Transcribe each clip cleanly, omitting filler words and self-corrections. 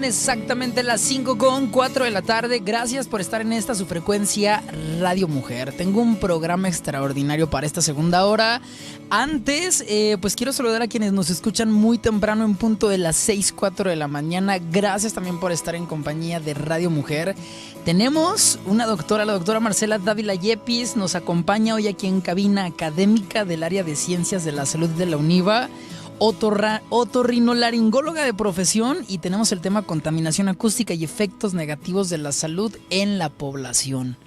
exactamente las 5:04 de la tarde. Gracias por estar en esta su frecuencia Radio Mujer. Tengo un programa extraordinario para esta segunda hora. Antes, pues quiero saludar a quienes nos escuchan muy temprano en punto de las 6:04 de la mañana. Gracias también por estar en compañía de Radio Mujer. Tenemos una doctora, la doctora Marcela Dávila Yepis, nos acompaña hoy aquí en cabina académica del área de Ciencias de la Salud de la UNIVA, otorrinolaringóloga de profesión, y tenemos el tema contaminación acústica y efectos negativos de la salud en la población.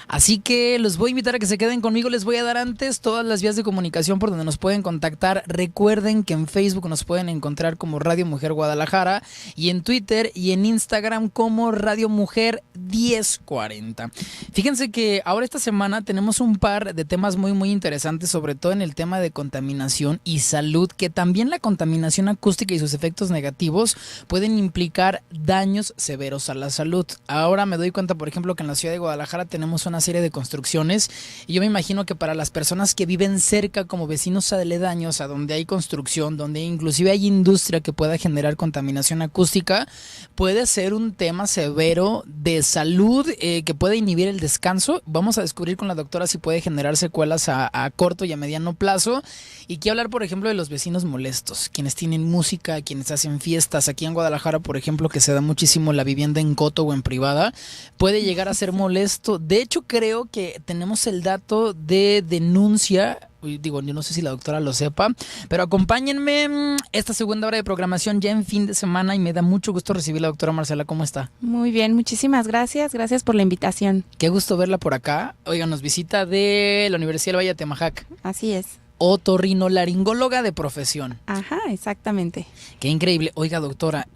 Así que los voy a invitar a que se queden conmigo. Les voy a dar antes todas las vías de comunicación por donde nos pueden contactar. Recuerden que en Facebook nos pueden encontrar como Radio Mujer Guadalajara, y en Twitter y en Instagram como Radio Mujer 1040. Fíjense que ahora esta semana tenemos un par de temas muy interesantes, sobre todo en el tema de contaminación y salud, que también la contaminación acústica y sus efectos negativos pueden implicar daños severos a la salud. Ahora me doy cuenta, por ejemplo, que en la ciudad de Guadalajara tenemos una serie de construcciones, y yo me imagino que para las personas que viven cerca como vecinos aledaños a donde hay construcción, donde inclusive hay industria que pueda generar contaminación acústica, puede ser un tema severo de salud que puede inhibir el descanso. Vamos a descubrir con la doctora si puede generar secuelas a corto y a mediano plazo. Y quiero hablar, por ejemplo, de los vecinos molestos, quienes tienen música, quienes hacen fiestas. Aquí en Guadalajara, por ejemplo, que se da muchísimo la vivienda en coto o en privada, puede llegar a ser molesto. De hecho, creo que tenemos el dato de denuncia. Digo, yo no sé si la doctora lo sepa, pero acompáñenme esta segunda hora de programación ya en fin de semana, y me da mucho gusto recibir a la doctora Marcela. ¿Cómo está? Muy bien, muchísimas gracias. Gracias por la invitación. Qué gusto verla por acá. Oiga, nos visita de la Universidad del Valle de Atemajac. Así es. Otorrinolaringóloga de profesión. Ajá, exactamente. Qué increíble. Oiga, doctora,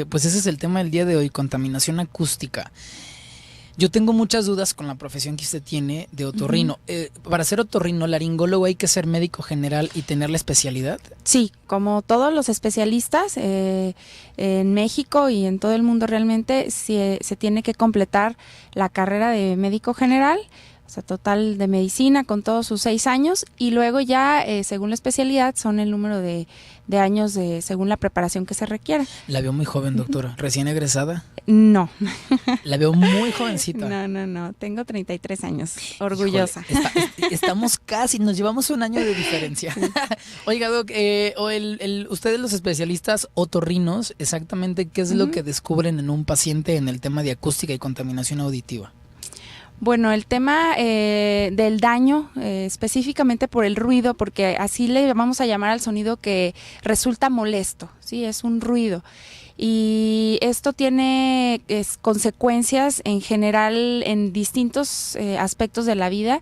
pues ese es el tema del día de hoy, contaminación acústica. Yo tengo muchas dudas con la profesión que usted tiene de otorrino. ¿Para ser otorrinolaringólogo hay que ser médico general y tener la especialidad? Sí, como todos los especialistas en México y en todo el mundo realmente se tiene que completar la carrera de médico general, o sea, total de medicina con todos sus 6 años, y luego ya, según la especialidad, son el número de años según la preparación que se requiera. La veo muy joven, doctora. ¿Recién egresada? No. La veo muy jovencita. No. Tengo 33 años. Orgullosa. Híjole, estamos casi, nos llevamos un año de diferencia. Sí. Oiga, doc, ustedes los especialistas otorrinos, exactamente, ¿qué es lo que descubren en un paciente en el tema de acústica y contaminación auditiva? Bueno, el tema del daño, específicamente por el ruido, porque así le vamos a llamar al sonido que resulta molesto, ¿sí? Es un ruido. Y esto tiene consecuencias en general en distintos aspectos de la vida,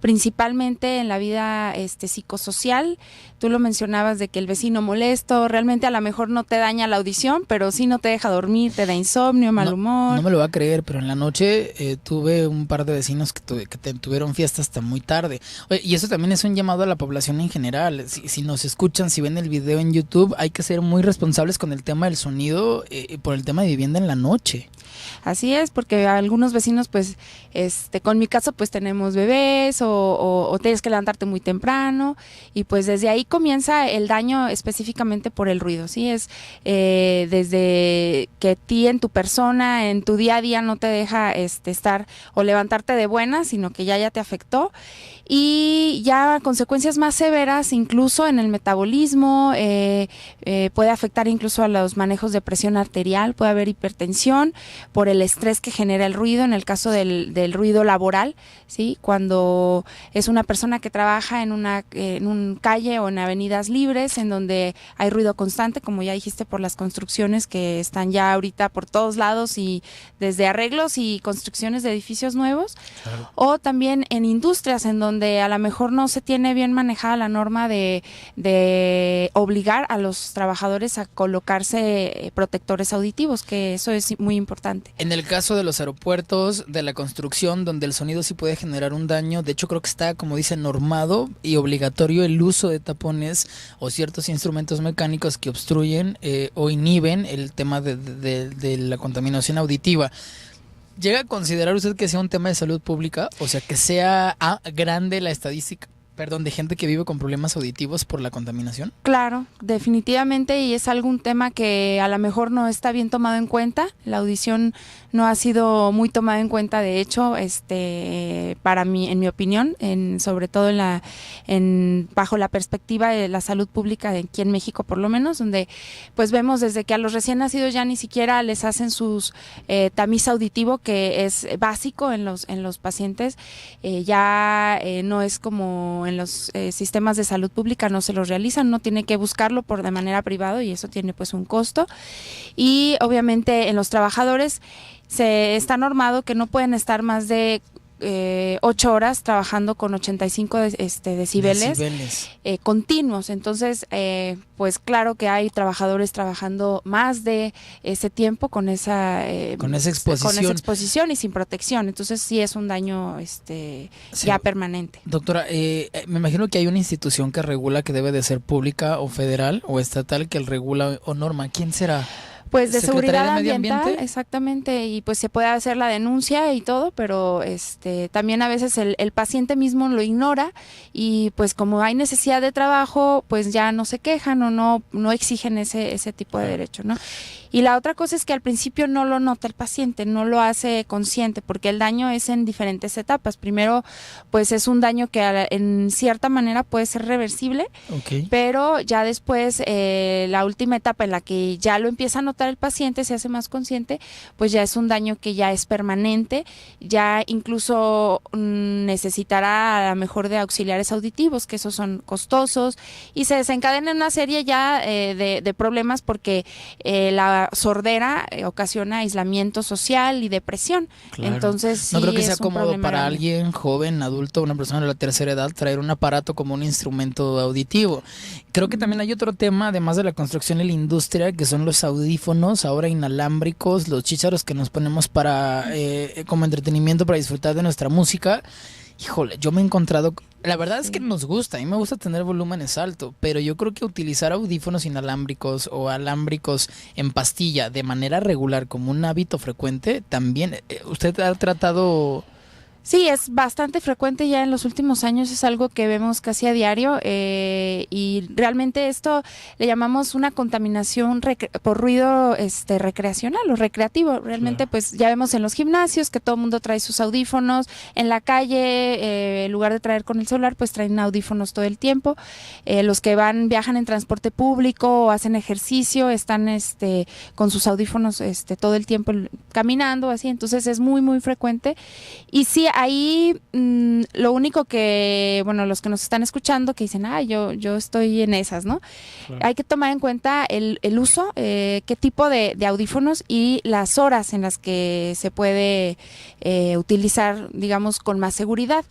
principalmente en la vida psicosocial. Tú lo mencionabas de que el vecino molesto realmente a lo mejor no te daña la audición, pero sí no te deja dormir, te da insomnio, mal humor. No me lo va a creer, pero en la noche tuve un par de vecinos que tuvieron fiesta hasta muy tarde. Oye, y eso también es un llamado a la población en general. Si nos escuchan, si ven el video en YouTube, hay que ser muy responsables con el tema del sonido, por el tema de vivienda en la noche. Así es, porque algunos vecinos, pues, con mi caso, pues tenemos bebés o tienes que levantarte muy temprano, y pues desde ahí comienza el daño específicamente por el ruido, ¿sí? Es desde que a ti en tu persona, en tu día a día no te deja estar o levantarte de buenas, sino que ya te afectó. Y ya consecuencias más severas incluso en el metabolismo, puede afectar incluso a los manejos de presión arterial, puede haber hipertensión por el estrés que genera el ruido, en el caso del ruido laboral, ¿sí? Cuando es una persona que trabaja en un calle o en avenidas libres, en donde hay ruido constante, como ya dijiste, por las construcciones que están ya ahorita por todos lados, y desde arreglos y construcciones de edificios nuevos. Claro. O también en industrias en donde a lo mejor no se tiene bien manejada la norma de obligar a los trabajadores a colocarse protectores auditivos, que eso es muy importante. En el caso de los aeropuertos, de la construcción, donde el sonido sí puede generar un daño, de hecho creo que está, como dice, normado y obligatorio el uso de tapones o ciertos instrumentos mecánicos que obstruyen o inhiben el tema de la contaminación auditiva. ¿Llega a considerar usted que sea un tema de salud pública? O sea, que sea grande la estadística. Perdón, de gente que vive con problemas auditivos por la contaminación. Claro, definitivamente, y es algún tema que a lo mejor no está bien tomado en cuenta. La audición no ha sido muy tomada en cuenta, de hecho, para mí, en mi opinión, sobre todo bajo la perspectiva de la salud pública de aquí en México, por lo menos, donde pues vemos desde que a los recién nacidos ya ni siquiera les hacen sus tamiz auditivo, que es básico en los pacientes, no es como en los sistemas de salud pública, no se los realizan, no tiene que buscarlo de manera privada, y eso tiene pues un costo. Y obviamente en los trabajadores se está normado que no pueden estar más de 8 horas trabajando con 85 decibeles. Continuos. Entonces, pues claro que hay trabajadores trabajando más de ese tiempo con esa exposición y sin protección. Entonces sí es un daño ya permanente. Doctora, me imagino que hay una institución que regula, que debe de ser pública o federal o estatal, que regula o norma. ¿Quién será? Pues de seguridad ambiental, exactamente, y pues se puede hacer la denuncia y todo, pero también a veces el paciente mismo lo ignora, y pues como hay necesidad de trabajo, pues ya no se quejan o no exigen ese tipo de derecho, ¿no? Y la otra cosa es que al principio no lo nota el paciente, no lo hace consciente, porque el daño es en diferentes etapas. Primero, pues es un daño que en cierta manera puede ser reversible, pero ya después, la última etapa en la que ya lo empieza a notar el paciente, se hace más consciente, pues ya es un daño que ya es permanente, ya incluso necesitará a lo mejor de auxiliares auditivos, que esos son costosos, y se desencadena una serie ya de problemas, porque la sordera ocasiona aislamiento social y depresión. Claro. Entonces no creo que sea cómodo para alguien joven, adulto, una persona de la tercera edad, traer un aparato como un instrumento auditivo. Creo que también hay otro tema, además de la construcción y la industria, que son los audífonos ahora inalámbricos, los chícharos que nos ponemos para como entretenimiento, para disfrutar de nuestra música. Híjole, yo me he encontrado... La verdad es que nos gusta, a mí me gusta tener volúmenes altos, pero yo creo que utilizar audífonos inalámbricos o alámbricos en pastilla de manera regular como un hábito frecuente, también... ¿Usted ha tratado...? Sí, es bastante frecuente ya en los últimos años, es algo que vemos casi a diario, y realmente esto le llamamos una contaminación por ruido recreacional o recreativo. Realmente, claro, pues ya vemos en los gimnasios que todo el mundo trae sus audífonos, en la calle, en lugar de traer con el celular, pues traen audífonos todo el tiempo. Los que viajan en transporte público o hacen ejercicio, están con sus audífonos todo el tiempo caminando, así. Entonces es muy, muy frecuente. Y sí, ahí lo único que, bueno, los que nos están escuchando que dicen, yo estoy en esas, ¿no? Claro. Hay que tomar en cuenta el uso, qué tipo de audífonos y las horas en las que se puede utilizar, digamos, con más seguridad.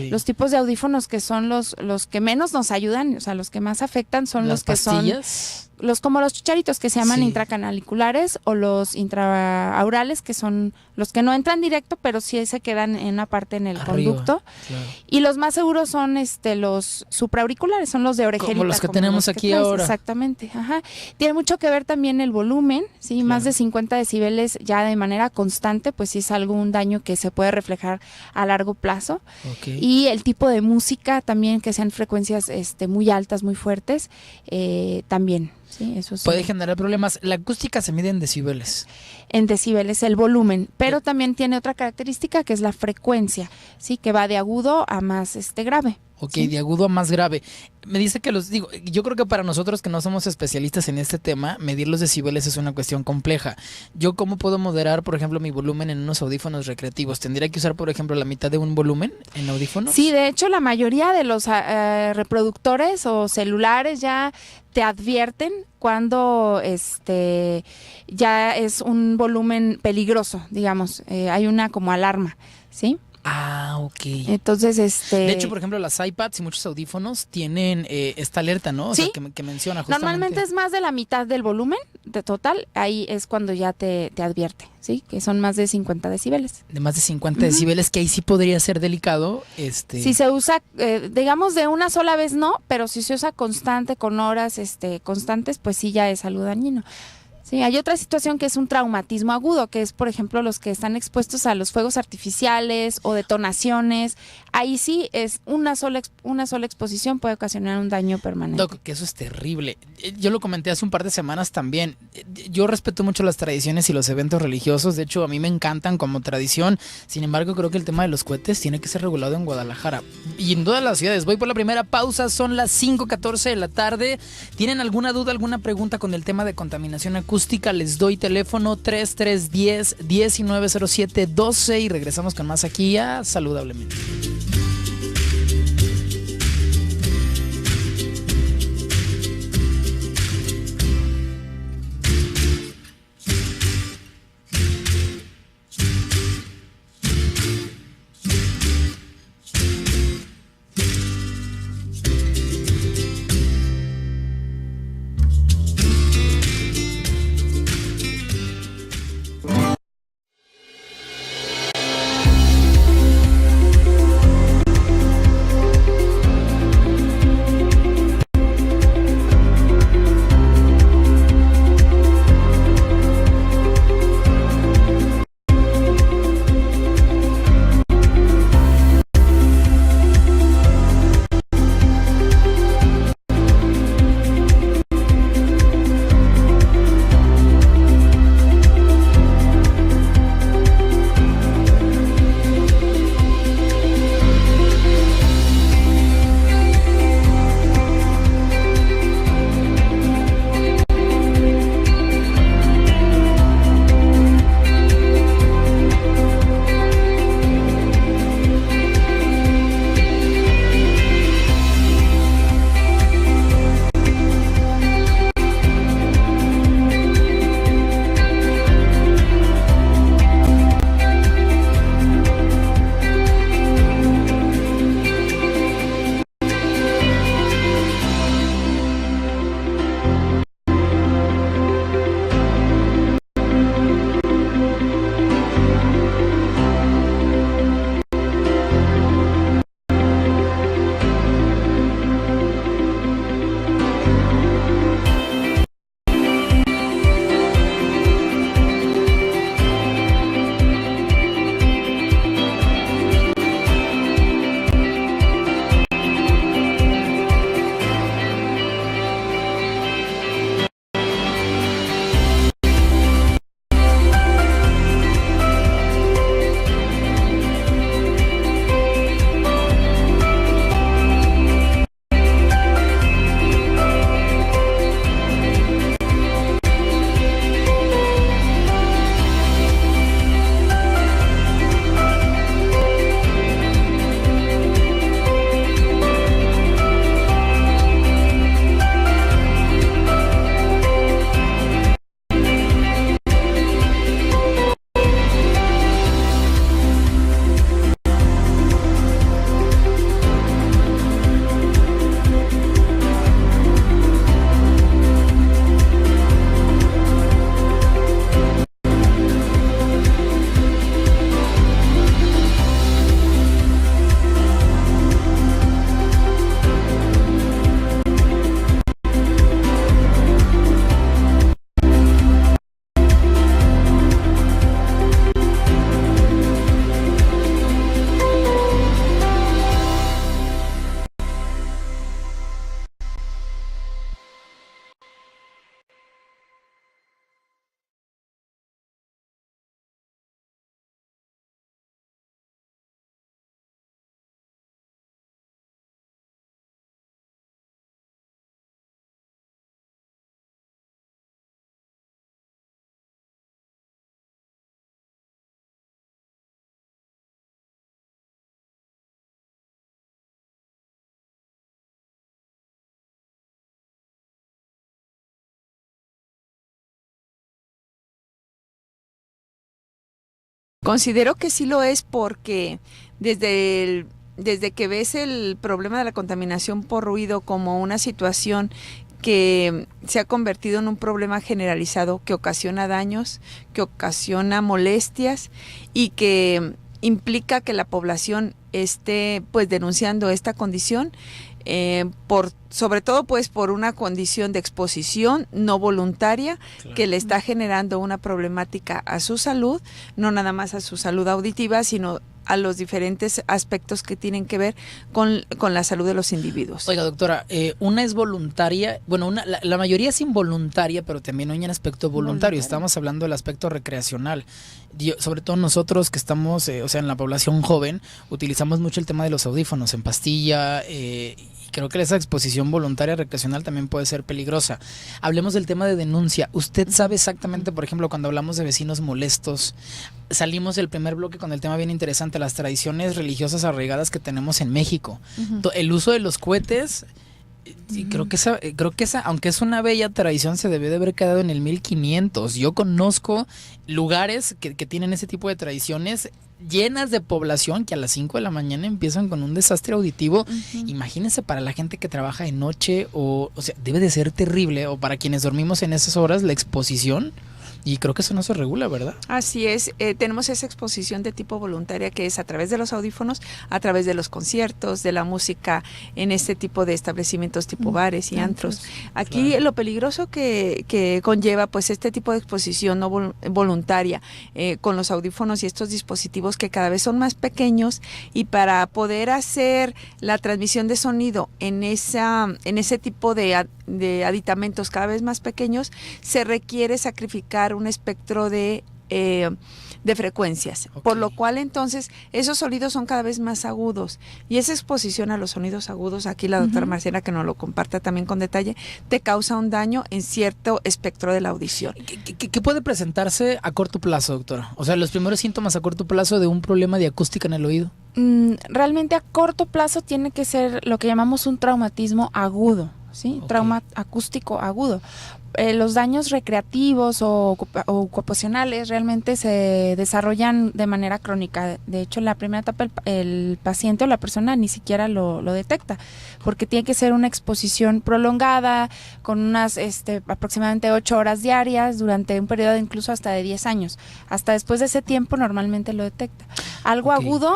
Los tipos de audífonos que son los que menos nos ayudan, o sea, los que más afectan son los que pastillas. Como los chicharitos, que se llaman intracanaliculares, o los intraaurales, que son los que no entran directo, pero sí se quedan en una parte en el conducto. Claro. Y los más seguros son los supraauriculares, son los de orejerita. Como los que tenemos aquí ahora. Exactamente. Ajá. Tiene mucho que ver también el volumen, ¿sí? Claro. Más de 50 decibeles ya de manera constante, pues sí es algún daño que se puede reflejar a largo plazo. Y el tipo de música también, que sean frecuencias muy altas, muy fuertes, también. Sí, eso sí. Puede generar problemas. La acústica se mide en decibeles. En decibeles, el volumen, pero también tiene otra característica, que es la frecuencia, sí, que va de agudo a más grave. ¿Sí? De agudo a más grave. Me dice que yo creo que para nosotros que no somos especialistas en este tema, medir los decibeles es una cuestión compleja. ¿Yo cómo puedo moderar, por ejemplo, mi volumen en unos audífonos recreativos? ¿Tendría que usar, por ejemplo, la mitad de un volumen en audífonos? Sí, de hecho, la mayoría de los reproductores o celulares ya te advierten cuando ya es un volumen peligroso, digamos. Hay una como alarma, ¿sí? Ah, ok. Entonces, De hecho, por ejemplo, las iPads y muchos audífonos tienen esta alerta, ¿no? O ¿sí? sea, que menciona justamente. Normalmente es más de la mitad del volumen de total, ahí es cuando ya te advierte, ¿sí? Que son más de 50 decibeles. De más de 50 decibeles, que ahí sí podría ser delicado. Si se usa, digamos, de una sola vez no, pero si se usa constante, con horas constantes, pues sí ya es algo dañino. Sí, hay otra situación que es un traumatismo agudo, que es, por ejemplo, los que están expuestos a los fuegos artificiales o detonaciones. Ahí sí es una sola exposición puede ocasionar un daño permanente. Doc, que eso es terrible. Yo lo comenté hace un par de semanas también. Yo respeto mucho las tradiciones y los eventos religiosos. De hecho, a mí me encantan como tradición. Sin embargo, creo que el tema de los cohetes tiene que ser regulado en Guadalajara y en todas las ciudades. Voy por la primera pausa. Son las 5:14 de la tarde. ¿Tienen alguna duda, alguna pregunta con el tema de contaminación acústica? Les doy teléfono 3310-1907-12 y regresamos con más aquí a Saludablemente. Considero que sí lo es porque desde que ves el problema de la contaminación por ruido como una situación que se ha convertido en un problema generalizado que ocasiona daños, que ocasiona molestias y que implica que la población esté pues denunciando esta condición, sobre todo pues por una condición de exposición no voluntaria, claro, que le está generando una problemática a su salud, no nada más a su salud auditiva, sino a los diferentes aspectos que tienen que ver con la salud de los individuos. Oiga, doctora, una es voluntaria, bueno, la mayoría es involuntaria, pero también hay un aspecto voluntario. Estamos hablando del aspecto recreacional. Sobre todo nosotros que estamos, en la población joven, utilizamos mucho el tema de los audífonos en pastilla, y creo que esa exposición voluntaria recreacional también puede ser peligrosa. Hablemos del tema de denuncia. ¿Usted sabe exactamente, por ejemplo, cuando hablamos de vecinos molestos, salimos del primer bloque con el tema bien interesante, las tradiciones religiosas arraigadas que tenemos en México? El uso de los cohetes, y creo que esa, aunque es una bella tradición, se debió de haber quedado en el 1500. Yo conozco lugares que tienen ese tipo de tradiciones llenas de población que a las 5 de la mañana empiezan con un desastre auditivo. Imagínense para la gente que trabaja de noche, o sea, debe de ser terrible, o para quienes dormimos en esas horas, la exposición. Y creo que eso no se regula, ¿verdad? Así es, tenemos esa exposición de tipo voluntaria que es a través de los audífonos, a través de los conciertos, de la música en este tipo de establecimientos tipo bares y antros. Aquí claro, lo peligroso que conlleva pues este tipo de exposición no voluntaria con los audífonos y estos dispositivos que cada vez son más pequeños, y para poder hacer la transmisión de sonido en ese tipo de aditamentos cada vez más pequeños, se requiere sacrificar un espectro de frecuencias, por lo cual entonces esos sonidos son cada vez más agudos, y esa exposición a los sonidos agudos, aquí la doctora Marcela que nos lo comparta también con detalle, te causa un daño en cierto espectro de la audición. ¿Qué puede presentarse a corto plazo, doctora? O sea, los primeros síntomas a corto plazo de un problema de acústica en el oído. Realmente a corto plazo tiene que ser lo que llamamos un traumatismo agudo, ¿sí? Trauma acústico agudo. Los daños recreativos o ocupacionales realmente se desarrollan de manera crónica. De hecho, en la primera etapa el paciente o la persona ni siquiera lo detecta, porque tiene que ser una exposición prolongada con unas aproximadamente 8 horas diarias durante un periodo incluso hasta de 10 años. Hasta después de ese tiempo normalmente lo detecta. Algo agudo,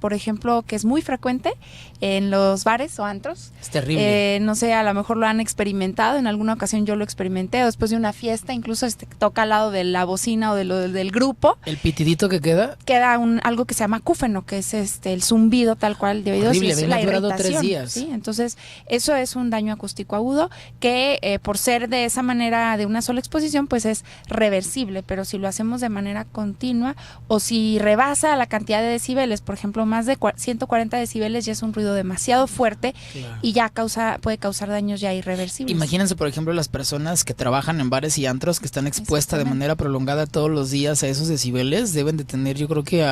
por ejemplo, que es muy frecuente en los bares o antros. Es terrible. No sé, a lo mejor lo han experimentado, en alguna ocasión yo lo experimenté, o después de una fiesta, incluso toca al lado de la bocina o del grupo. ¿El pitidito que queda? Queda algo que se llama acúfeno, que es el zumbido tal cual de oídos. Horrible, y es la durado irritación, 3 días. ¿sí? Entonces, eso es un daño acústico agudo que por ser de esa manera, de una sola exposición, pues es reversible, pero si lo hacemos de manera continua o si rebasa la cantidad de decibeles, por ejemplo, más de 140 decibeles ya es un ruido demasiado fuerte, claro, y ya puede causar daños ya irreversibles. Imagínense, por ejemplo, las personas que trabajan en bares y antros que están expuestas de manera prolongada todos los días a esos decibeles, deben de tener, yo creo que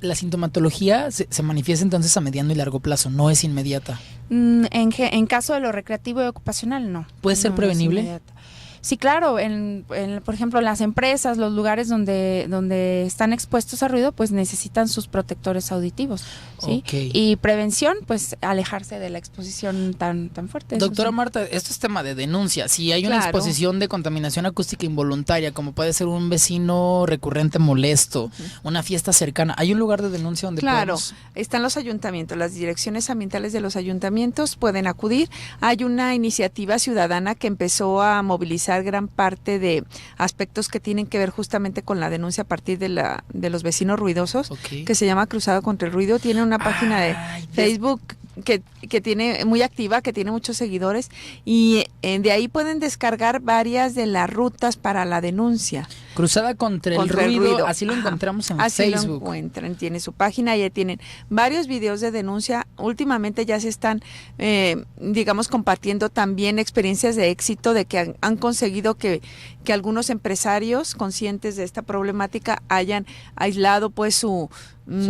la sintomatología se manifiesta entonces a mediano y largo plazo, no es inmediata. En caso de lo recreativo y ocupacional, no. ¿Puede ser prevenible? Sí, claro, por ejemplo, en las empresas, los lugares donde están expuestos a ruido, pues necesitan sus protectores auditivos, ¿sí? Y prevención, pues alejarse de la exposición tan fuerte. Doctora Marta, esto es tema de denuncia. Si hay una exposición de contaminación acústica involuntaria, como puede ser un vecino recurrente molesto, una fiesta cercana, ¿hay un lugar de denuncia donde podemos? Están los ayuntamientos, las direcciones ambientales de los ayuntamientos pueden acudir. Hay una iniciativa ciudadana que empezó a movilizar gran parte de aspectos que tienen que ver justamente con la denuncia a partir de los vecinos ruidosos, que se llama Cruzada contra el Ruido. Tiene una página de Facebook que tiene muy activa, que tiene muchos seguidores, y de ahí pueden descargar varias de las rutas para la denuncia. Cruzada contra el ruido, así lo encontramos en así Facebook. Lo encuentran, tiene su página, ya tienen varios videos de denuncia. Últimamente ya se están, compartiendo también experiencias de éxito de que han conseguido que algunos empresarios conscientes de esta problemática hayan aislado pues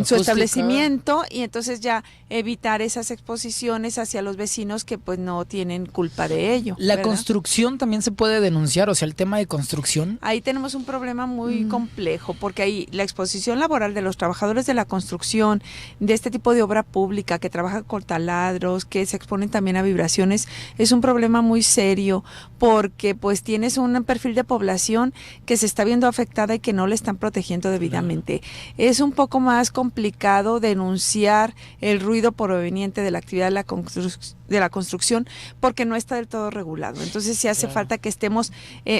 su establecimiento, y entonces ya evitar esas exposiciones hacia los vecinos que pues no tienen culpa de ello. La ¿verdad? construcción también se puede denunciar, o sea, el tema de construcción. Ahí tenemos un problema muy complejo, porque ahí la exposición laboral de los trabajadores de la construcción, de este tipo de obra pública que trabajan con taladros, que se exponen también a vibraciones, es un problema muy serio, porque pues tienes un perfil de población que se está viendo afectada y que no le están protegiendo debidamente. Es un poco más complicado denunciar el ruido proveniente de la actividad de la construcción porque no está del todo regulado. Entonces sí hace falta que estemos,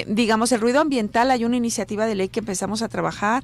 digamos, el ruido ambiental, hay una iniciativa de ley que empezamos a trabajar,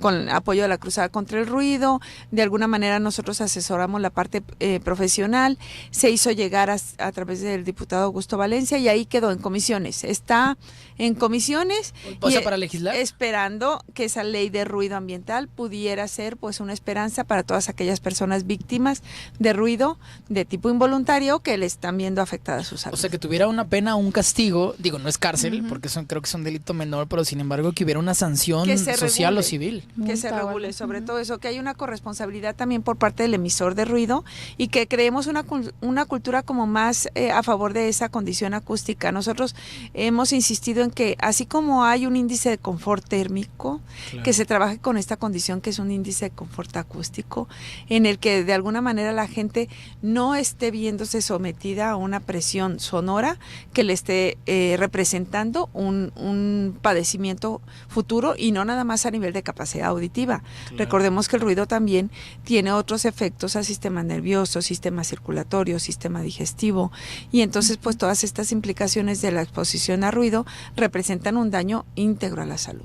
con apoyo de la Cruzada contra el Ruido. De alguna manera nosotros asesoramos la parte profesional, se hizo llegar a través del diputado Augusto Valencia y ahí quedó en comisiones. Está en comisiones O sea, para legislar, esperando que esa ley de ruido ambiental pudiera ser pues una esperanza para todas aquellas personas víctimas de ruido de tipo involuntario que le están viendo afectada su salud. o sea, que tuviera una pena o un castigo, digo, no es cárcel, porque creo que es un delito menor, pero sin embargo que hubiera una sanción social regule, o civil. Que se regule, sobre todo eso, que hay una corresponsabilidad también por parte del emisor de ruido y que creemos una cultura como más a favor de esa condición acústica. Nosotros hemos insistido en que así como hay un índice de confort térmico, que se trabaje con esta condición que es un índice de confort acústico, en el que de alguna manera la gente no esté viéndose sometida a una presión sonora que le esté representando un padecimiento futuro y no nada más a nivel de capacidad auditiva. Recordemos que el ruido también tiene otros efectos al sistema nervioso, sistema circulatorio, sistema digestivo, y entonces pues todas estas implicaciones de la exposición a ruido representan un daño íntegro a la salud.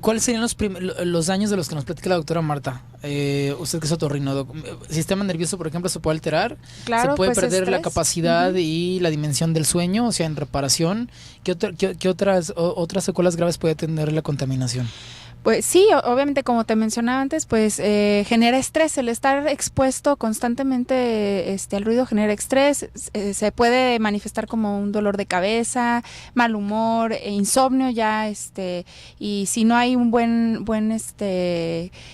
¿Cuáles serían los daños de los que nos platica la doctora Marta? Usted que es otorrino, sistema nervioso, por ejemplo, se puede alterar, Claro, se puede pues, perder la estrés. capacidad y la dimensión del sueño, o sea, en reparación. ¿Qué otras secuelas graves puede tener la contaminación? Pues sí, obviamente como te mencionaba antes, pues genera estrés, el estar expuesto constantemente al ruido genera estrés, se puede manifestar como un dolor de cabeza, mal humor, insomnio ya, y si no hay un buen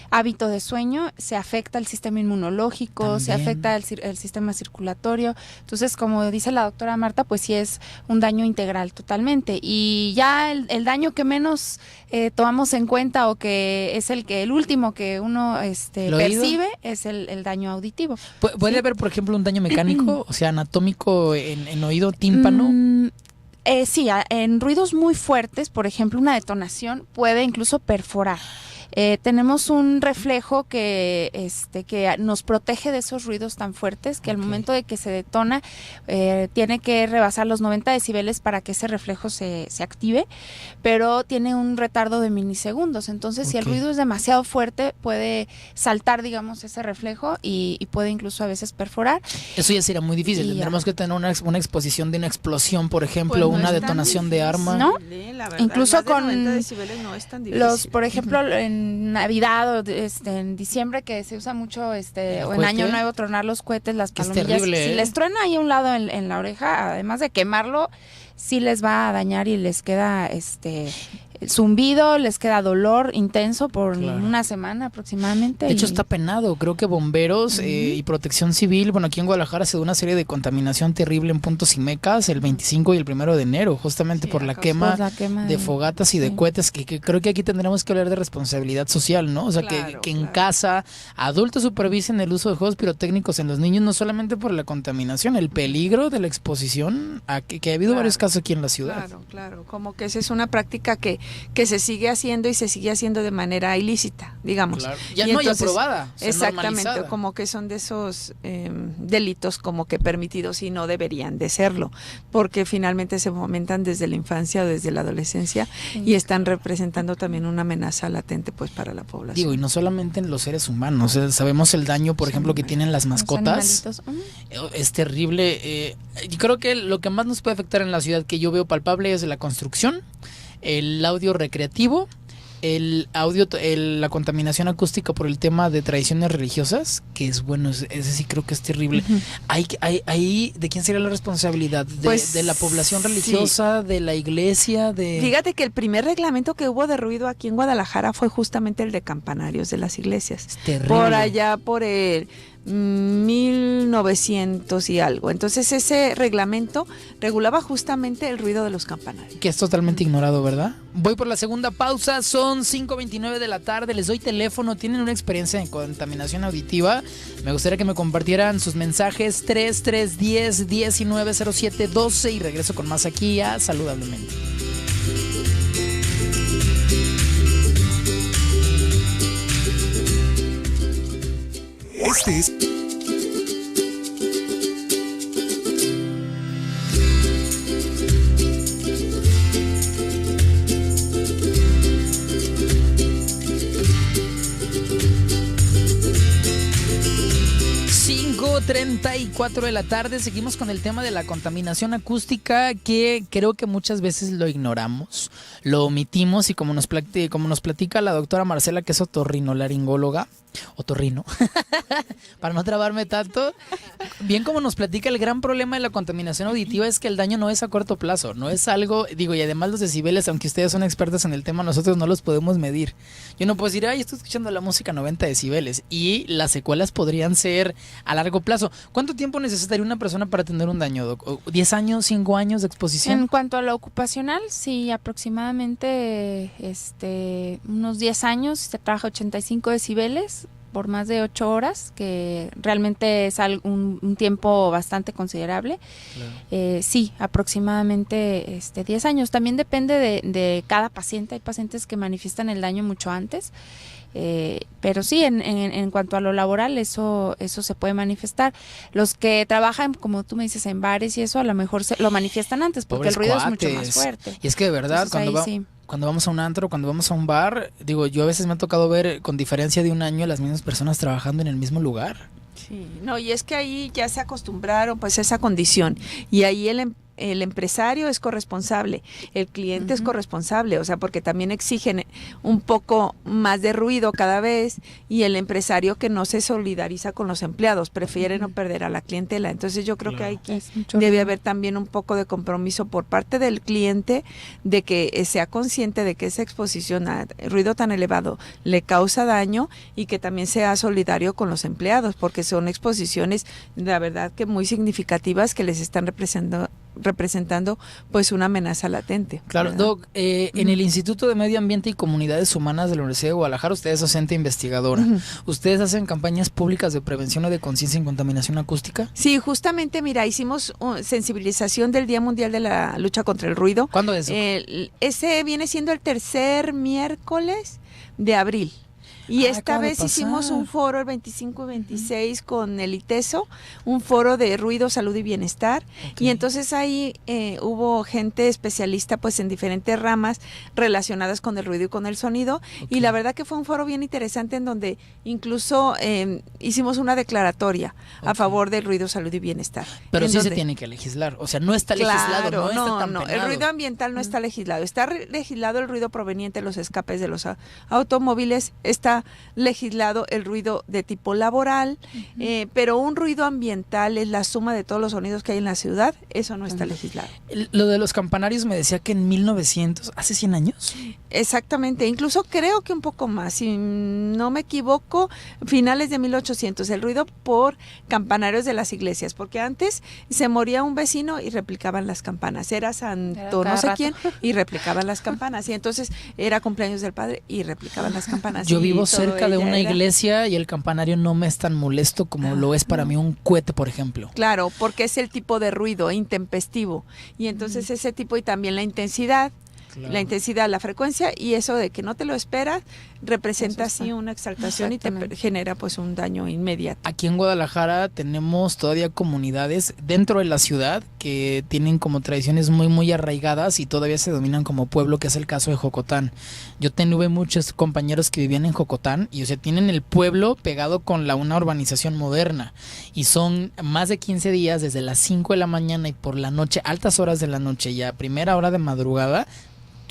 hábito de sueño, se afecta el sistema inmunológico, También. se afecta el sistema circulatorio. Entonces, como dice la doctora Marta, pues sí es un daño integral totalmente. Y ya el daño que menos tomamos en cuenta o que es el último que uno percibe es el daño auditivo. ¿Puede ¿sí? haber, por ejemplo, un daño mecánico, o sea, anatómico en oído, tímpano? Sí, en ruidos muy fuertes, por ejemplo, una detonación puede incluso perforar. Tenemos un reflejo que nos protege de esos ruidos tan fuertes que al momento de que se detona tiene que rebasar los 90 decibeles para que ese reflejo se active, pero tiene un retardo de milisegundos. Entonces, si el ruido es demasiado fuerte, puede saltar, digamos, ese reflejo y puede incluso a veces perforar. Eso ya sería muy difícil. Tendremos que tener una exposición de una explosión, por ejemplo, Pues no una es tan detonación de difícil, arma. ¿no? La verdad, Incluso más de con 90 decibeles no es tan difícil. por ejemplo, en Navidad o en diciembre que se usa mucho o en cohete. Año Nuevo tronar los cohetes, las Que es palomillas, terrible, si les truena ahí a un lado en la oreja, además de quemarlo, sí les va a dañar y les queda zumbido, les queda dolor intenso por una semana aproximadamente. De hecho, está penado. Creo que bomberos y protección civil, bueno, aquí en Guadalajara se dio una serie de contaminación terrible en puntos Imecas el 25 y el 1 de enero, justamente por la quema de fogatas y de cohetes, que creo que aquí tendremos que hablar de responsabilidad social, ¿no? O sea, que en casa adultos supervisen el uso de juegos pirotécnicos en los niños, no solamente por la contaminación, el peligro de la exposición, a que ha habido varios casos aquí en la ciudad. Claro, como que esa es una práctica que se sigue haciendo y se sigue haciendo de manera ilícita, digamos. Claro. Ya y no, entonces, ya aprobada. Exactamente, normalizada. como que son de esos delitos como que permitidos y no deberían de serlo, porque finalmente se fomentan desde la infancia o desde la adolescencia y están representando también una amenaza latente pues para la población. Digo, y no solamente en los seres humanos, sabemos el daño, por ejemplo, que tienen las mascotas. Es terrible. Yo creo que lo que más nos puede afectar en la ciudad que yo veo palpable es la construcción, el audio recreativo el audio, la contaminación acústica por el tema de tradiciones religiosas, que es bueno, ese sí creo que es terrible. Ahí, ¿de quién sería la responsabilidad? ¿De la población religiosa, de la iglesia? Fíjate que el primer reglamento que hubo de ruido aquí en Guadalajara fue justamente el de campanarios de las iglesias. Es terrible. Por allá, por el 1900 y algo. Entonces ese reglamento regulaba justamente el ruido de los campanarios. Que es totalmente ignorado, ¿verdad? Voy por la segunda pausa, son 5:29 de la tarde, les doy teléfono, tienen una experiencia en contaminación auditiva, me gustaría que me compartieran sus mensajes 3310-1907-12 y regreso con más aquí a Saludablemente. Este es... .34 de la tarde, seguimos con el tema de la contaminación acústica, que creo que muchas veces lo ignoramos, lo omitimos, y como nos platica la doctora Marcela, que es otorrinolaringóloga, otorrino, para no trabarme tanto, bien como nos platica, el gran problema de la contaminación auditiva es que el daño no es a corto plazo, no es algo, digo, y además los decibeles, aunque ustedes son expertos en el tema, nosotros no los podemos medir. Yo no puedo decir, ay, estoy escuchando la música a 90 decibeles, y las secuelas podrían ser a largo plazo. ¿Cuánto tiempo necesitaría una persona para tener un daño, Doc? ¿10 años, 5 años de exposición? En cuanto a lo ocupacional, sí, aproximadamente unos 10 años, se trabaja 85 decibeles por más de 8 horas, que realmente es un tiempo bastante considerable. Claro. Sí, aproximadamente 10 años. También depende de cada paciente. Hay pacientes que manifiestan el daño mucho antes. Pero sí, en cuanto a lo laboral, eso se puede manifestar. Los que trabajan, como tú me dices, en bares y eso, a lo mejor lo manifiestan antes, porque Pobres el ruido cuates. es mucho más fuerte. Y es que de verdad, Entonces, cuando vamos a un antro, cuando vamos a un bar, digo, yo a veces me ha tocado ver con diferencia de un año las mismas personas trabajando en el mismo lugar. Sí, no, y es que ahí ya se acostumbraron pues a esa condición, y ahí el empresario es corresponsable, el cliente es corresponsable, o sea, porque también exigen un poco más de ruido cada vez, y el empresario que no se solidariza con los empleados, prefiere no perder a la clientela. Entonces yo creo que aquí debe haber también un poco de compromiso por parte del cliente, de que sea consciente de que esa exposición a ruido tan elevado le causa daño, y que también sea solidario con los empleados, porque son exposiciones, la verdad, que muy significativas, que les están representando pues una amenaza latente. Claro, ¿verdad? Doc, en el Instituto de Medio Ambiente y Comunidades Humanas de la Universidad de Guadalajara, usted es docente investigadora. ¿Ustedes hacen campañas públicas de prevención o de conciencia en contaminación acústica? Sí, justamente, mira, hicimos sensibilización del Día Mundial de la Lucha contra el Ruido. ¿Cuándo es eso? Ese viene siendo el tercer miércoles de abril. Y esta vez hicimos un foro el 25 y 26 con el ITESO, un foro de ruido, salud y bienestar. Okay. Y entonces ahí hubo gente especialista pues en diferentes ramas relacionadas con el ruido y con el sonido. Okay. Y la verdad que fue un foro bien interesante, en donde incluso hicimos una declaratoria a favor del ruido, salud y bienestar. Pero sí se tiene que legislar, o sea, no está legislado, no está tan penado. El ruido ambiental no está legislado. Está legislado el ruido proveniente de los escapes de los automóviles, está legislado el ruido de tipo laboral, pero un ruido ambiental es la suma de todos los sonidos que hay en la ciudad, eso no está legislado. Lo de los campanarios me decía que en 1900, ¿hace 100 años? Exactamente, incluso creo que un poco más, si no me equivoco, finales de 1800, el ruido por campanarios de las iglesias, porque antes se moría un vecino y replicaban las campanas, era santo no sé quién y replicaban las campanas, y entonces era cumpleaños del padre y replicaban las campanas. Yo vivo cerca de una iglesia y el campanario no me es tan molesto como lo es para mí un cohete, por ejemplo. Claro, porque es el tipo de ruido intempestivo, y entonces ese tipo, y también la intensidad. Claro. La intensidad, la frecuencia, y eso de que no te lo esperas representa así una exaltación y te genera pues un daño inmediato. Aquí en Guadalajara tenemos todavía comunidades dentro de la ciudad que tienen como tradiciones muy muy arraigadas y todavía se dominan como pueblo, que es el caso de Jocotán. Yo tuve muchos compañeros que vivían en Jocotán y, o sea, tienen el pueblo pegado con una urbanización moderna, y son más de 15 días desde las 5 de la mañana y por la noche, altas horas de la noche y a primera hora de madrugada,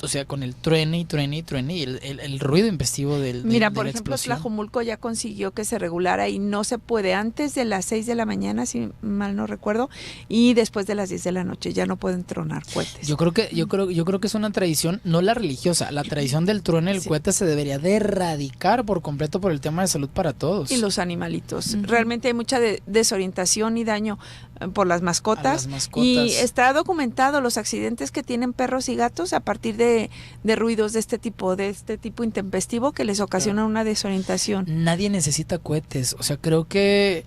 o sea, con el truene y truene y truene y el ruido impestivo Mira, de por la ejemplo, explosión. Tlajomulco ya consiguió que se regulara y no se puede antes de las 6 de la mañana, si mal no recuerdo, y después de las 10 de la noche ya no pueden tronar cohetes. Yo creo que es una tradición, no la religiosa, la tradición del truene, el Sí. cohete se debería de erradicar por completo por el tema de salud para todos. Y los animalitos. Realmente hay mucha desorientación y daño por las mascotas. A las mascotas. Y está documentado los accidentes que tienen perros y gatos a partir de ruidos de este tipo intempestivo que les ocasiona una desorientación. Nadie necesita cohetes, o sea, creo que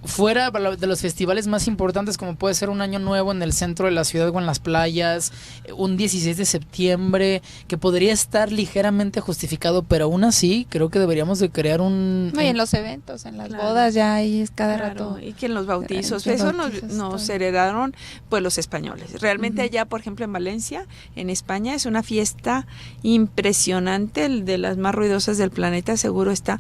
fuera de los festivales más importantes como puede ser un año nuevo en el centro de la ciudad o en las playas, un 16 de septiembre, que podría estar ligeramente justificado, pero aún así creo que deberíamos de crear un... No, y en los eventos, en las Claro. bodas ya ahí es cada Claro, rato. y que en los bautizos, En eso bautizos, nos todo. heredaron pues los españoles. Realmente allá, por ejemplo, en Valencia, en España, es una fiesta impresionante, de las más ruidosas del planeta, seguro está,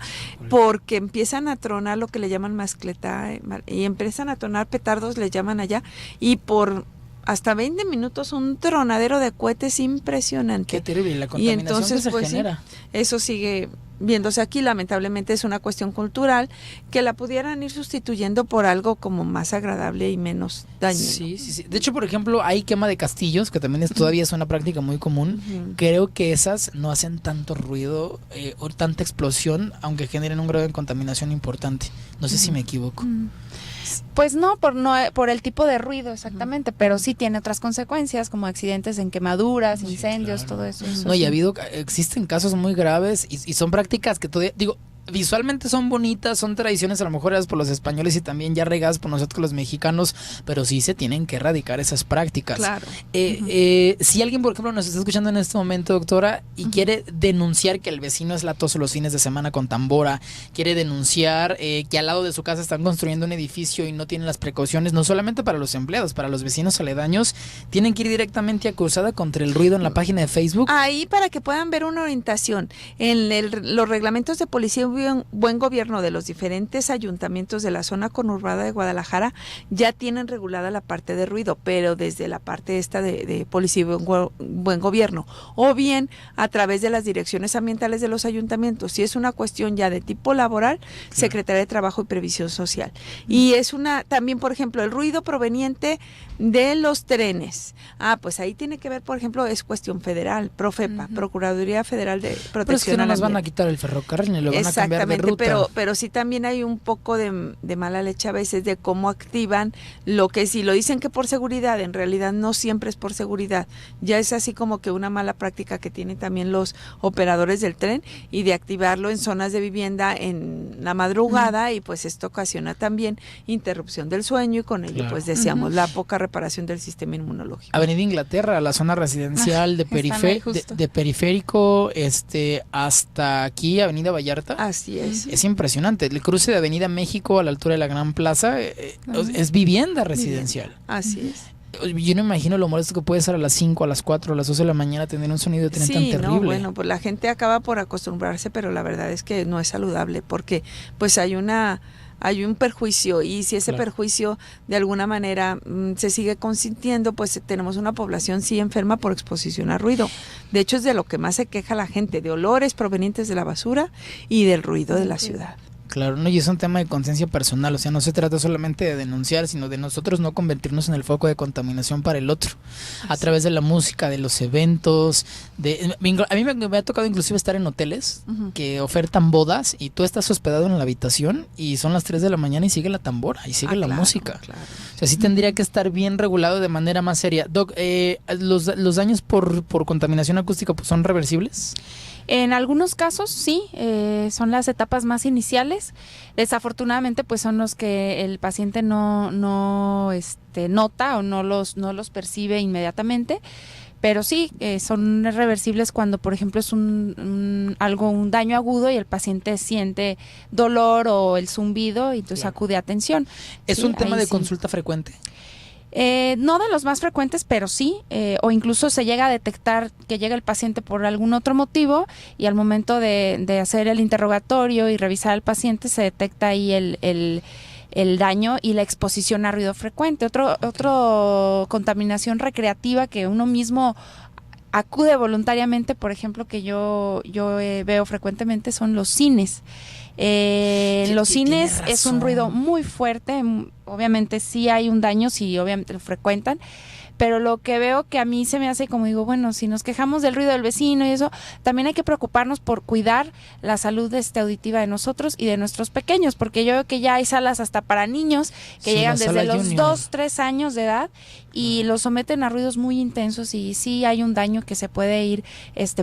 porque empiezan a tronar lo que le llaman mascleta, y empiezan a tronar petardos, le llaman allá, y por hasta 20 minutos un tronadero de cohetes impresionante. Qué terrible, la Y contaminación entonces, que se pues sí, genera. eso sigue viéndose aquí. Lamentablemente es una cuestión cultural que la pudieran ir sustituyendo por algo como más agradable y menos dañino. Sí, sí, sí. De hecho, por ejemplo, hay quema de castillos, que también todavía es una práctica muy común. Ujú. Creo que esas no hacen tanto ruido o tanta explosión, aunque generen un grado de contaminación importante. No sé si me equivoco. Pues no por el tipo de ruido exactamente, pero sí tiene otras consecuencias como accidentes en quemaduras, incendios, claro. todo eso. eso No, y sí. existen casos muy graves y son prácticas que todavía, digo, visualmente son bonitas, son tradiciones a lo mejor hechas por los españoles y también ya regadas por nosotros los mexicanos, pero sí se tienen que erradicar esas prácticas. Claro. Si alguien, por ejemplo, nos está escuchando en este momento, doctora, y quiere denunciar que el vecino es latoso los fines de semana con tambora, quiere denunciar que al lado de su casa están construyendo un edificio y no tienen las precauciones, no solamente para los empleados, para los vecinos aledaños, tienen que ir directamente a Cruzada contra el Ruido en la página de Facebook. Ahí para que puedan ver una orientación en los reglamentos de policía y buen gobierno de los diferentes ayuntamientos de la zona conurbada de Guadalajara ya tienen regulada la parte de ruido, pero desde la parte esta de policía y buen gobierno, o bien a través de las direcciones ambientales de los ayuntamientos. Si es una cuestión ya de tipo laboral, Secretaría de Trabajo y Previsión Social. Y es también, por ejemplo, el ruido proveniente de los trenes. Pues ahí tiene que ver, por ejemplo, es cuestión federal, Profepa, Procuraduría Federal de Protección Pero es que no al nos van a Ambiente. quitar el ferrocarril ni lo van a cambiar de Exactamente, ruta. pero sí también hay un poco de mala leche a veces de cómo activan lo que si lo dicen que por seguridad, en realidad no siempre es por seguridad. Ya es así como que una mala práctica que tienen también los operadores del tren y de activarlo en zonas de vivienda en la madrugada y pues esto ocasiona también interrupción del sueño y con ello Claro. pues deseamos la poca reparación del sistema inmunológico. Avenida Inglaterra, la zona residencial de, están ahí justo. de periférico hasta aquí, Avenida Vallarta. Así es. Es impresionante. El cruce de Avenida México a la altura de la Gran Plaza es vivienda residencial. Así es. Yo no imagino lo molesto que puede ser a las 5, a las 4, a las 12 de la mañana tener un sonido de tren tan terrible. No, bueno, pues la gente acaba por acostumbrarse, pero la verdad es que no es saludable porque pues hay un perjuicio y si ese Claro. perjuicio de alguna manera se sigue consintiendo, pues tenemos una población sí enferma por exposición a ruido. De hecho es de lo que más se queja la gente, de olores provenientes de la basura y del ruido de la ciudad. Claro, no, y es un tema de conciencia personal, o sea, no se trata solamente de denunciar, sino de nosotros no convertirnos en el foco de contaminación para el otro, a través de la música, de los eventos, a mí me ha tocado inclusive estar en hoteles que ofertan bodas y tú estás hospedado en la habitación y son las 3 de la mañana y sigue la tambora y sigue la Claro, música. claro. O sea, sí tendría que estar bien regulado de manera más seria. Doc, ¿los daños por contaminación acústica pues, son reversibles? En algunos casos sí, son las etapas más iniciales. Desafortunadamente, pues son los que el paciente no nota o no los percibe inmediatamente. Pero sí, son reversibles cuando, por ejemplo, es un daño agudo y el paciente siente dolor o el zumbido y entonces Claro. acude a atención. ¿Es Sí, un tema ahí de sí. consulta frecuente? No de los más frecuentes, pero sí, o incluso se llega a detectar que llega el paciente por algún otro motivo y al momento de hacer el interrogatorio y revisar al paciente se detecta ahí el daño y la exposición a ruido frecuente. Otro contaminación recreativa que uno mismo acude voluntariamente, por ejemplo, que yo veo frecuentemente, son los cines. Los cines es un ruido muy fuerte, obviamente sí hay un daño si obviamente lo frecuentan, pero lo que veo que a mí se me hace como digo, bueno, si nos quejamos del ruido del vecino y eso, también hay que preocuparnos por cuidar la salud auditiva de nosotros y de nuestros pequeños, porque yo veo que ya hay salas hasta para niños que llegan desde los 2, 3 años de edad y los someten a ruidos muy intensos y sí hay un daño que se puede ir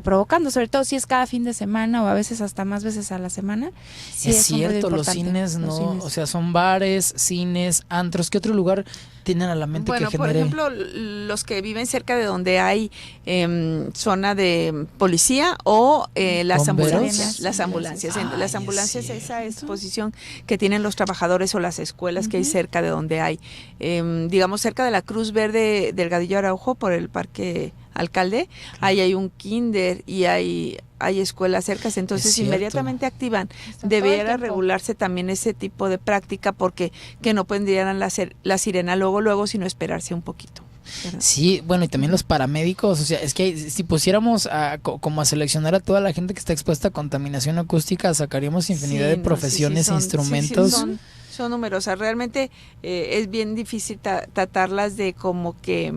provocando, sobre todo si es cada fin de semana o a veces hasta más veces a la semana. Sí, es cierto, los cines no, o sea, son bares, cines, antros. ¿Qué otro lugar tienen a la mente que genere? Por ejemplo, los que viven cerca de donde hay zona de policía o las ambulancias. Las ambulancias, las ambulancias, esa exposición que tienen los trabajadores o las escuelas que hay cerca de donde hay, digamos cerca de la Cruz Verde Delgadillo Araujo por el Parque Alcalde, ahí hay un kinder y hay escuelas cercas, entonces inmediatamente activan. Debiera regularse también ese tipo de práctica porque que no pondrían la sirena luego, sino esperarse un poquito. Sí, bueno, y también los paramédicos, o sea, es que si pusiéramos como a seleccionar a toda la gente que está expuesta a contaminación acústica, sacaríamos infinidad de profesiones e instrumentos. Son numerosas, realmente es bien difícil tratarlas de como que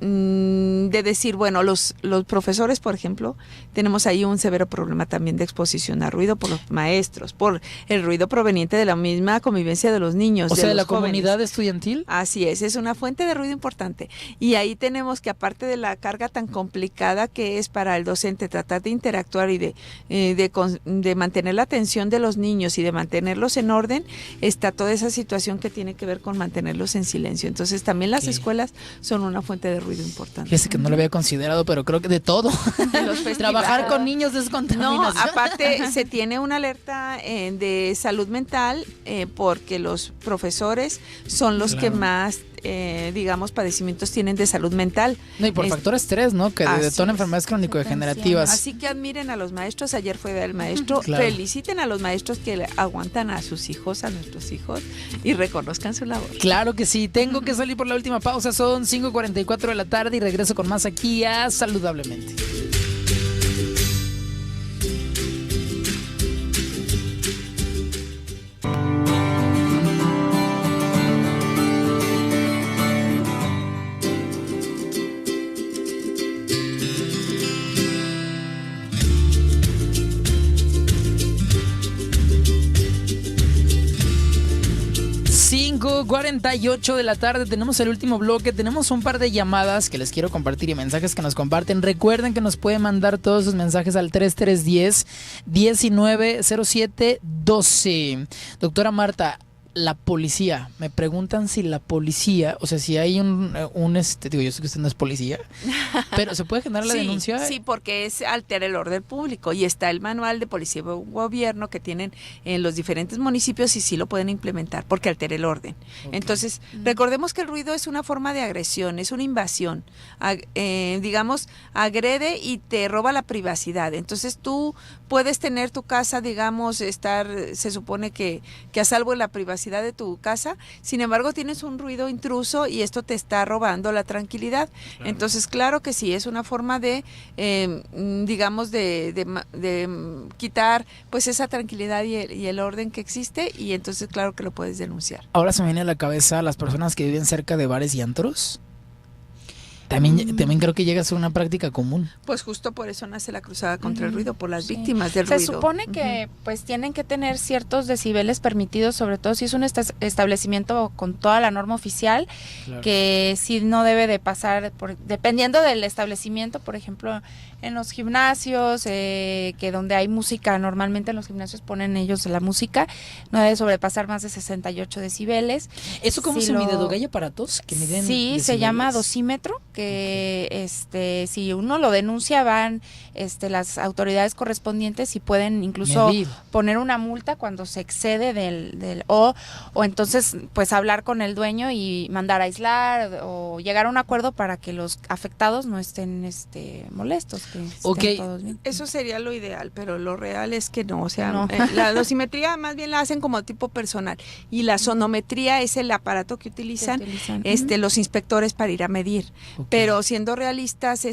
de decir, bueno, los profesores, por ejemplo, tenemos ahí un severo problema también de exposición a ruido por los maestros, por el ruido proveniente de la misma convivencia de los niños. O sea, de la jóvenes. Comunidad estudiantil. Así es una fuente de ruido importante. Y ahí tenemos que, aparte de la carga tan complicada que es para el docente tratar de interactuar y de mantener la atención de los niños y de mantenerlos en orden, está toda esa situación que tiene que ver con mantenerlos en silencio. Entonces, también las escuelas son una fuente de ruido importante. Fíjese que no lo había considerado, pero creo que de todo. Trabajar con niños descontaminación. No, aparte se tiene una alerta de salud mental porque los profesores son los que más digamos, padecimientos tienen de salud mental. No, y por factor estrés, ¿no? Que detona enfermedades crónico-degenerativas. Así que admiren a los maestros, ayer fue del maestro, feliciten a los maestros que aguantan a sus hijos, a nuestros hijos, y reconozcan su labor. Claro que sí, tengo que salir por la última pausa, son 5:44 de la tarde y regreso con más aquí a Saludablemente. Cinco 48 de la tarde, tenemos el último bloque, tenemos un par de llamadas que les quiero compartir y mensajes que nos comparten. Recuerden que nos pueden mandar todos sus mensajes al 3310-1907-12. Doctora Marta, la policía, me preguntan si la policía, o sea, si hay digo, yo sé que usted no es policía, pero ¿se puede generar la denuncia? Sí, porque altera el orden público y está el manual de policía y gobierno que tienen en los diferentes municipios y sí lo pueden implementar porque altera el orden. Okay. Entonces, recordemos que el ruido es una forma de agresión, es una invasión, digamos, agrede y te roba la privacidad. Entonces, tú puedes tener tu casa, digamos, se supone que a salvo en la privacidad de tu casa, sin embargo tienes un ruido intruso y esto te está robando la tranquilidad. Claro. Entonces, claro que sí, es una forma de, digamos, de quitar pues esa tranquilidad y el orden que existe, y entonces claro que lo puedes denunciar. Ahora se me viene a la cabeza las personas que viven cerca de bares y antros. También creo que llega a ser una práctica común. Pues justo por eso nace la cruzada contra el ruido, por las víctimas del ruido. Se supone que pues tienen que tener ciertos decibeles permitidos, sobre todo si es un establecimiento con toda la norma oficial, claro, que sí no debe de pasar, dependiendo del establecimiento, por ejemplo, en los gimnasios, que donde hay música, normalmente en los gimnasios ponen ellos la música, no debe sobrepasar más de 68 decibeles. ¿Eso cómo se mide? ¿Hay aparatos que miden decibeles? Se llama dosímetro, que si uno lo denuncia van las autoridades correspondientes y pueden incluso poner una multa cuando se excede o entonces pues hablar con el dueño y mandar a aislar o llegar a un acuerdo para que los afectados no estén molestos, que estén todos bien. Eso sería lo ideal, pero lo real es que no, o sea, no. La dosimetría más bien la hacen como tipo personal y la sonometría es el aparato que utilizan los inspectores para ir a medir. Pero siendo realistas,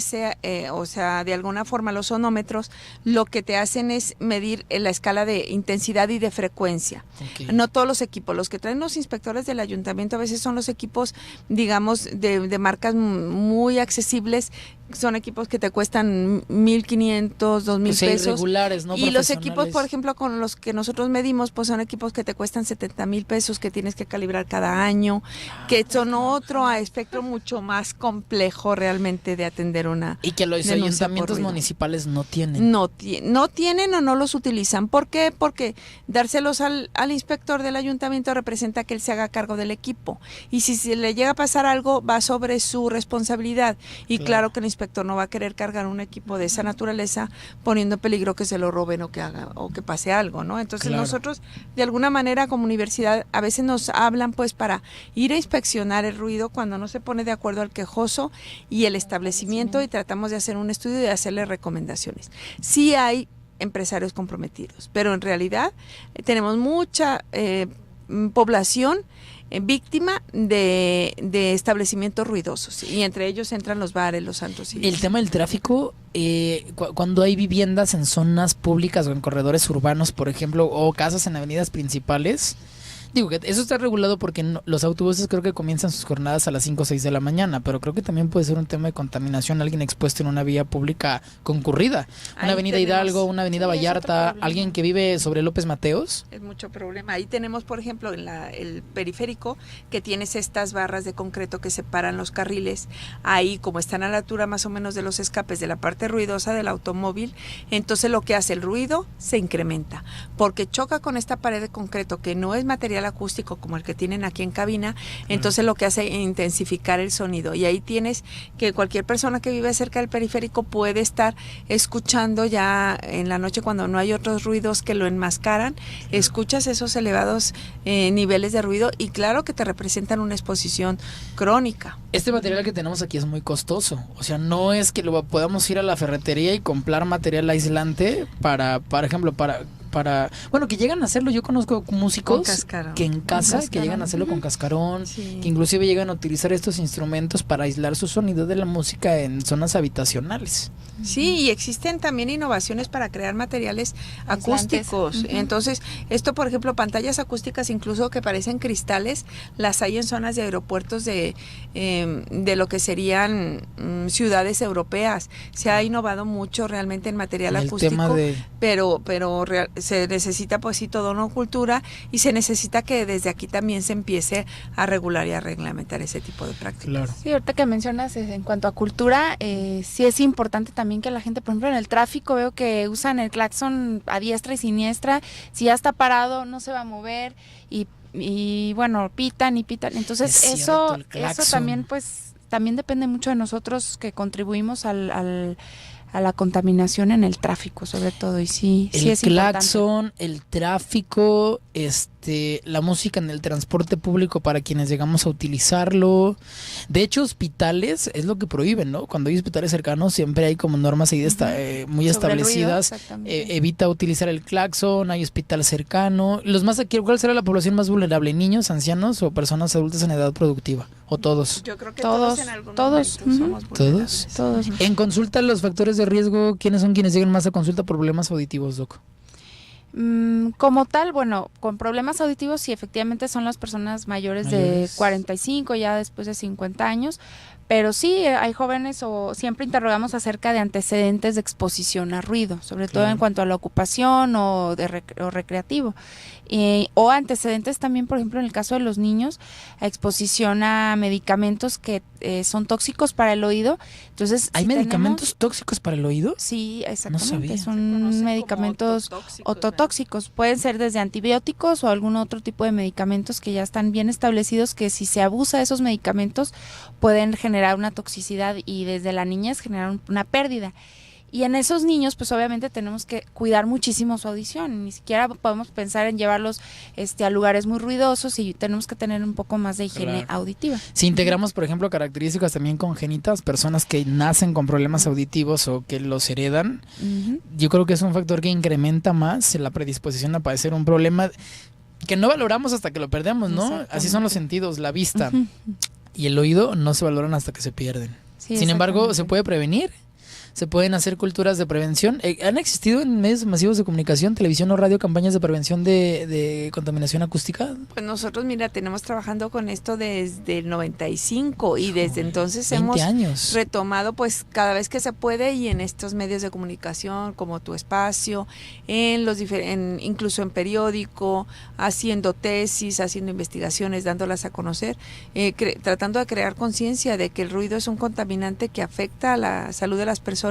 o sea, de alguna forma los sonómetros lo que te hacen es medir la escala de intensidad y de frecuencia. No todos los equipos, los que traen los inspectores del ayuntamiento a veces son los equipos, digamos, de marcas muy accesibles. Son equipos que te cuestan 1,500, 2,000 pesos. Irregulares, ¿no? Y los equipos, por ejemplo, con los que nosotros medimos, pues son equipos que te cuestan 70,000 pesos, que tienes que calibrar cada año, que son otro espectro mucho más complejo realmente de atender una. Y que los denuncia ayuntamientos por ruido. municipales no tienen. No tienen o no los utilizan. ¿Por qué? Porque dárselos al inspector del ayuntamiento representa que él se haga cargo del equipo. Y si se le llega a pasar algo, va sobre su responsabilidad. Y claro que el inspector no va a querer cargar un equipo de esa naturaleza poniendo en peligro que se lo roben o que haga o que pase algo, ¿no? Entonces nosotros de alguna manera como universidad a veces nos hablan pues para ir a inspeccionar el ruido cuando no se pone de acuerdo al quejoso y el establecimiento, y tratamos de hacer un estudio y de hacerle recomendaciones. Sí hay empresarios comprometidos, pero en realidad tenemos mucha población víctima de establecimientos ruidosos, y entre ellos entran los bares, los antros. El tema del tráfico, cuando hay viviendas en zonas públicas o en corredores urbanos, por ejemplo, o casas en avenidas principales, digo que eso está regulado porque los autobuses creo que comienzan sus jornadas a las 5 o 6 de la mañana, pero creo que también puede ser un tema de contaminación, alguien expuesto en una vía pública concurrida, una avenida Hidalgo, una avenida Vallarta, alguien que vive sobre López Mateos. Es mucho problema. Ahí tenemos, por ejemplo, en el periférico, que tienes estas barras de concreto que separan los carriles, ahí como están a la altura más o menos de los escapes de la parte ruidosa del automóvil, entonces lo que hace el ruido se incrementa, porque choca con esta pared de concreto que no es material acústico como el que tienen aquí en cabina, entonces lo que hace es intensificar el sonido, y ahí tienes que cualquier persona que vive cerca del periférico puede estar escuchando ya en la noche cuando no hay otros ruidos que lo enmascaran, escuchas esos elevados niveles de ruido y claro que te representan una exposición crónica. Este material que tenemos aquí es muy costoso, o sea, no es que lo podamos ir a la ferretería y comprar material aislante para, por ejemplo, bueno, que llegan a hacerlo. Yo conozco músicos que en casa que llegan a hacerlo con cascarón, que inclusive llegan a utilizar estos instrumentos para aislar su sonido de la música en zonas habitacionales. Sí, y existen también innovaciones para crear materiales acústicos. Entonces, esto, por ejemplo, pantallas acústicas incluso que parecen cristales, las hay en zonas de aeropuertos de lo que serían ciudades europeas. Se ha innovado mucho realmente en material acústico, pero se necesita pues sí toda una cultura, y se necesita que desde aquí también se empiece a regular y a reglamentar ese tipo de prácticas. Claro. Sí, ahorita que mencionas en cuanto a cultura, sí es importante también que la gente, por ejemplo, en el tráfico veo que usan el claxon a diestra y siniestra, si ya está parado no se va a mover, y bueno, pitan y pitan, entonces eso también pues también depende mucho de nosotros que contribuimos a la contaminación en el tráfico, sobre todo, y sí es importante. El claxon, el tráfico, la música en el transporte público para quienes llegamos a utilizarlo. De hecho, hospitales es lo que prohíben, ¿no? Cuando hay hospitales cercanos siempre hay como normas ahí muy establecidas. Evita utilizar el claxon, hay hospital cercano. ¿Cuál será la población más vulnerable? ¿Niños, ancianos o personas adultas en edad productiva? ¿O todos? Yo creo que todos en algún momento somos vulnerables. ¿Todos? En consulta, los factores de riesgo, ¿quiénes son quienes llegan más a consulta por problemas auditivos, Doc? Como tal, bueno, con problemas auditivos sí, efectivamente son las personas mayores de 45, ya después de 50 años, pero sí hay jóvenes, o siempre interrogamos acerca de antecedentes de exposición a ruido, sobre todo en cuanto a la ocupación o recreativo, o antecedentes también, por ejemplo, en el caso de los niños, a exposición a medicamentos que son tóxicos para el oído. Entonces, ¿hay medicamentos tóxicos para el oído? Sí, exactamente. No sabía. Son medicamentos ototóxicos. Pueden ser desde antibióticos o algún otro tipo de medicamentos que ya están bien establecidos, que si se abusa de esos medicamentos pueden generar una toxicidad y desde la niñez generar una pérdida. Y en esos niños, pues obviamente tenemos que cuidar muchísimo su audición. Ni siquiera podemos pensar en llevarlos a lugares muy ruidosos, y tenemos que tener un poco más de higiene auditiva. Si integramos, por ejemplo, características también congénitas, personas que nacen con problemas auditivos o que los heredan, yo creo que es un factor que incrementa más la predisposición a padecer un problema que no valoramos hasta que lo perdemos, ¿no? Así son los sentidos, la vista y el oído no se valoran hasta que se pierden. Sí, Sin embargo, exactamente. se puede prevenir. Se pueden hacer culturas de prevención. ¿Han existido en medios masivos de comunicación, televisión o radio campañas de prevención de contaminación acústica? Pues nosotros, mira, tenemos trabajando con esto desde el 95 y desde entonces 20 hemos años. retomado pues cada vez que se puede y en estos medios de comunicación como Tu Espacio, en los incluso en periódico, haciendo tesis, haciendo investigaciones, dándolas a conocer, tratando de crear conciencia de que el ruido es un contaminante que afecta a la salud de las personas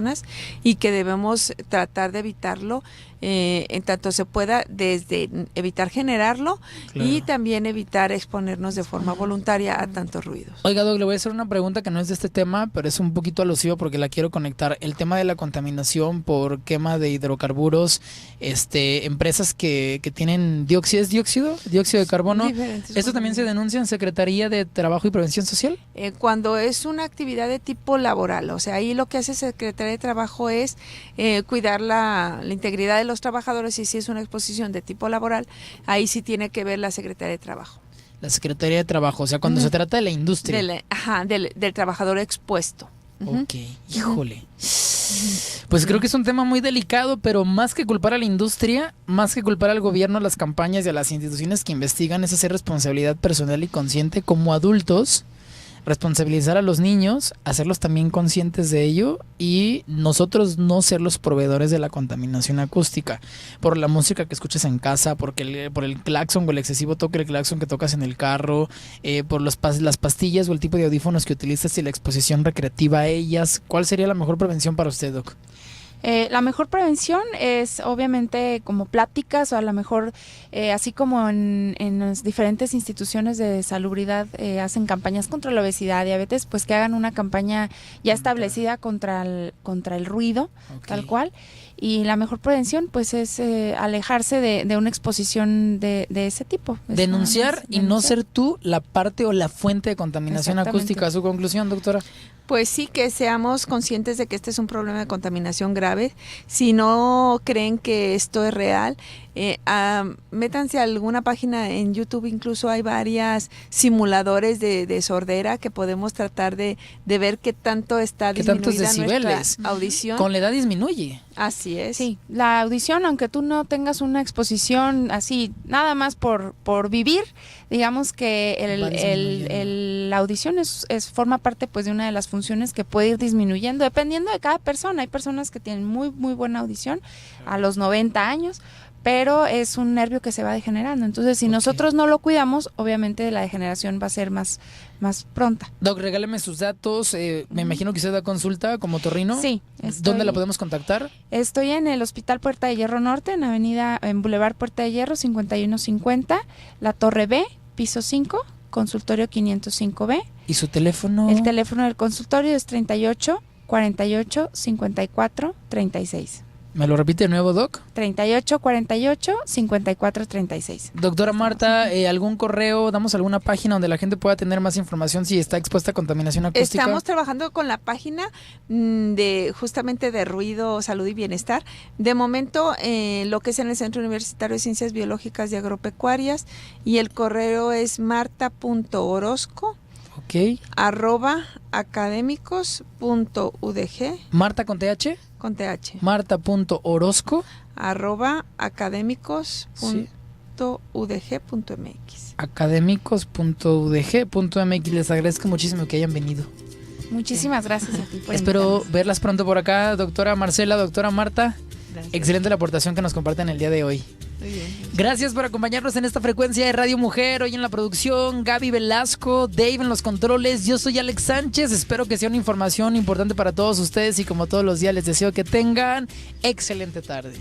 y que debemos tratar de evitarlo en tanto se pueda, desde evitar generarlo Claro. y también evitar exponernos de forma voluntaria a tantos ruidos. Oiga, Doc, le voy a hacer una pregunta que no es de este tema, pero es un poquito alusiva porque la quiero conectar. El tema de la contaminación por quema de hidrocarburos, empresas que tienen dióxido de carbono. Diferentes ¿Esto también se denuncia en Secretaría de Trabajo y Prevención Social? Cuando es una actividad de tipo laboral, o sea, ahí lo que hace Secretaría de Trabajo es cuidar la integridad de los trabajadores, y si es una exposición de tipo laboral, ahí sí tiene que ver la Secretaría de Trabajo. La Secretaría de Trabajo, o sea, cuando se trata de la industria. Del trabajador expuesto. Ujú. Ok, híjole. Pues creo que es un tema muy delicado, pero más que culpar a la industria, más que culpar al gobierno, a las campañas y a las instituciones que investigan, es hacer responsabilidad personal y consciente como adultos, responsabilizar a los niños, hacerlos también conscientes de ello y nosotros no ser los proveedores de la contaminación acústica por la música que escuchas en casa, por el claxon o el excesivo toque del claxon que tocas en el carro, por las pastillas o el tipo de audífonos que utilizas y la exposición recreativa a ellas. ¿Cuál sería la mejor prevención para usted, Doc? La mejor prevención es obviamente como pláticas o a lo mejor así como en las diferentes instituciones de salubridad hacen campañas contra la obesidad, diabetes, pues que hagan una campaña ya establecida contra el ruido, Ok. tal cual. Y la mejor prevención pues es alejarse de una exposición de ese tipo. Es Denunciar nada más y no denunciar. ser tú la parte o la fuente de contaminación Exactamente. acústica. ¿Su conclusión, doctora? Pues sí, que seamos conscientes de que este es un problema de contaminación grave. Si no creen que esto es real, métanse a alguna página en YouTube, incluso hay varias simuladores de sordera que podemos tratar de ver qué tanto está ¿Qué tantos disminuida decibeles? nuestra audición. Con la edad disminuye. Así es. Sí, la audición, aunque tú no tengas una exposición así, nada más por vivir, digamos que Va disminuyendo. la audición forma parte pues de una de las funciones que puede ir disminuyendo dependiendo de cada persona. Hay personas que tienen muy, muy buena audición a los 90 años, pero es un nervio que se va degenerando. Entonces, si Ok. nosotros no lo cuidamos, obviamente la degeneración va a ser más pronta. Doc, regáleme sus datos. Me imagino que usted da consulta como otorrino. Sí. ¿Dónde la podemos contactar? Estoy en el Hospital Puerta de Hierro Norte, en Boulevard Puerta de Hierro, 5150, la Torre B, piso 5, consultorio 505B. ¿Y su teléfono? El teléfono del consultorio es 38 48 54 36. ¿Me lo repite de nuevo, Doc? 38 48 54 36. Doctora Marta, ¿algún correo? ¿Damos alguna página donde la gente pueda tener más información si está expuesta a contaminación acústica? Estamos trabajando con la página justamente de ruido, salud y bienestar. De momento, lo que es en el Centro Universitario de Ciencias Biológicas y Agropecuarias, y el correo es marta.orozco Ok. @academicos.udg Marta con TH. con th Marta.orozco. @academicos.udg.mx. académicos.udg.mx. Les agradezco muchísimo que hayan venido. Muchísimas gracias a ti por Espero invitarnos. verlas pronto por acá, doctora Marcela, doctora Marta. Excelente la aportación que nos comparten el día de hoy. Muy bien. Gracias por acompañarnos en esta frecuencia de Radio Mujer. Hoy en la producción, Gaby Velasco, Dave en los controles. Yo soy Alex Sánchez. Espero que sea una información importante para todos ustedes y como todos los días les deseo que tengan excelente tarde.